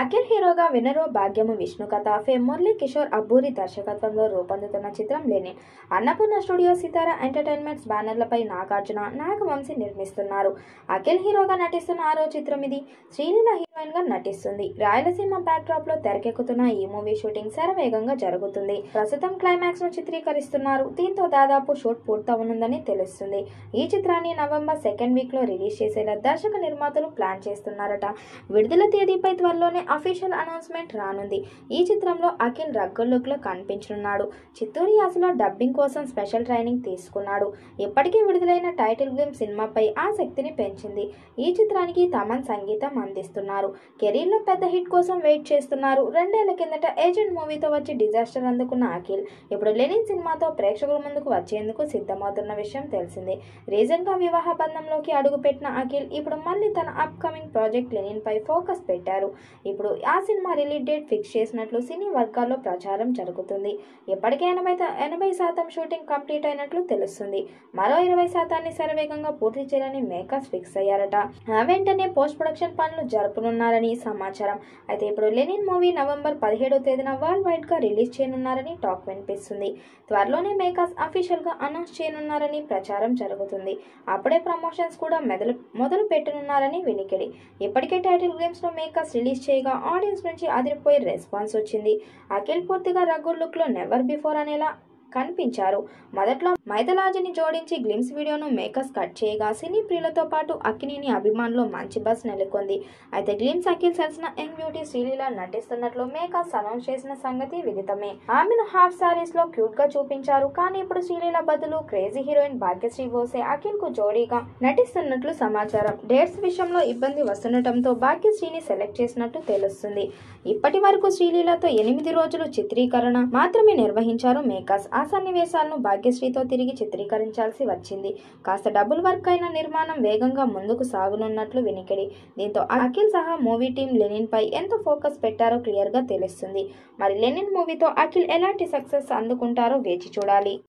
అఖిల్ హీరోగా వినరో భాగ్యము విష్ణు కథ ఫేమ్ మురళీ కిషోర్ అబ్బూరి దర్శకత్వంలో రూపొందుతున్న చిత్రం లెనిన్. అన్నపూర్ణ స్టూడియో సితారా ఎంటర్టైన్మెంట్స్ బ్యానర్లపై నాగార్జున, నాగవంశీ నిర్మిస్తున్నారు. అఖిల్ హీరోగా నటిస్తున్న ఆరో చిత్రం ఇది. శ్రీలీల హీరోయిన్ గా నటిస్తుంది. రాయలసీమ బ్యాక్ డ్రాప్ లో తెరకెక్కుతున్న ఈ మూవీ షూటింగ్ శరవేగంగా జరుగుతుంది. ప్రస్తుతం క్లైమాక్స్ ను చిత్రీకరిస్తున్నారు. దీంతో దాదాపు షూట్ పూర్తవనుందని తెలుస్తుంది. ఈ చిత్రాన్ని నవంబర్ 2nd వీక్ లో రిలీజ్ చేసేలా దర్శక నిర్మాతలు ప్లాన్ చేస్తున్నారట. విడుదల తేదీపై త్వరలోనే అఫీషియల్ అనౌన్స్మెంట్ రానుంది. ఈ చిత్రంలో అఖిల్ రగ్గల్ లుక్ లో కనిపించనున్నాడు. చిత్తూరు యాసలో డబ్బింగ్ కోసం స్పెషల్ ట్రైనింగ్ తీసుకున్నాడు. ఇప్పటికే విడుదలైన టైటిల్ గేమ్ సినిమాపై ఆసక్తిని పెంచింది. ఈ చిత్రానికి తమన్ సంగీతం అందిస్తున్నారు. కెరీర్ లో పెద్ద హిట్ కోసం వెయిట్ చేస్తున్నారు. 2 ఏళ్ల కిందట ఏజెంట్ మూవీతో వచ్చి డిజాస్టర్ అందుకున్న అఖిల్ ఇప్పుడు లెనిన్ సినిమాతో ప్రేక్షకుల ముందుకు వచ్చేందుకు సిద్ధమవుతున్న విషయం తెలిసిందే. రీసెంట్ గా వివాహ బంధంలోకి అడుగుపెట్టిన అఖిల్ ఇప్పుడు మళ్ళీ తన అప్ కమింగ్ ప్రాజెక్ట్ లెనిన్ పై ఫోకస్ పెట్టారు. ఇప్పుడు ఆ సినిమా రిలీజ్ డేట్ ఫిక్స్ చేసినట్లు సినీ వర్గాల్లో ప్రచారం జరుగుతుంది. ఇప్పటికే 80% షూటింగ్ కంప్లీట్ అయినట్లు తెలుస్తుంది. మరో 20% శరవేగంగా పూర్తి చేయాలని మేకర్స్ ఫిక్స్ అయ్యారట. వెంటనే పోస్ట్ ప్రొడక్షన్ పనులు జరుపునున్నారని సమాచారం. అయితే ఇప్పుడు లెనిన్ మూవీ నవంబర్ 17వ తేదీన వరల్డ్ వైడ్ గా రిలీజ్ చేయనున్నారని టాక్ వినిపిస్తుంది. త్వరలోనే మేకర్స్ అఫీషియల్ గా అనౌన్స్ చేయనున్నారని ప్రచారం జరుగుతుంది. అప్పుడే ప్రమోషన్స్ కూడా మొదలు పెట్టనున్నారని వినికిడి. ఇప్పటికే టైటిల్ గేమ్స్ లో మేకర్స్ రిలీజ్ చేయగా ఆడియన్స్ నుంచి అదిరిపోయే రెస్పాన్స్ వచ్చింది. అఖిల్ పూర్తిగా రగ్గుల్ లుక్ లో నెవర్ బిఫోర్ అనేలా కనిపించారు. మొదట్లో మైథలాజీని జోడించి గ్లిమ్స్ వీడియోను మేకర్స్ కట్ చేయగా సినీ ప్రియులతో పాటు అక్కినేని అభిమానులు మంచి బస్ నెలకొంది. అయితే గ్లిమ్స్ అఖిల్ సరసన యంగ్ బ్యూటీ శ్రీలీల నటిస్తున్నట్లు మేకర్స్ అనౌన్స్ చేసిన సంగతి విదితమే. ఆమెను హాఫ్ సారీస్ లో క్యూట్ గా చూపించారు. కానీ ఇప్పుడు శ్రీలీల బదులు క్రేజీ హీరోయిన్ భాగ్యశ్రీ బోసే అఖిల్ కు జోడీగా నటిస్తున్నట్లు సమాచారం. డేట్స్ విషయంలో ఇబ్బంది వస్తుండటంతో భాగ్యశ్రీని సెలెక్ట్ చేసినట్టు తెలుస్తుంది. ఇప్పటి వరకు శ్రీలీలతో 8 రోజులు చిత్రీకరణ మాత్రమే నిర్వహించారు మేకర్స్. ఆ సన్నివేశాలను భాగ్యశ్రీతో తిరిగి చిత్రీకరించాల్సి వచ్చింది. కాస్త డబుల్ వర్క్ అయిన నిర్మాణం వేగంగా ముందుకు సాగునున్నట్లు వినికిడి. దీంతో అఖిల్ సహా మూవీ టీం లెనిన్ పై ఎంత ఫోకస్ పెట్టారో క్లియర్ గా తెలుస్తుంది. మరి లెనిన్ మూవీతో అఖిల్ ఎలాంటి సక్సెస్ అందుకుంటారో వేచి చూడాలి.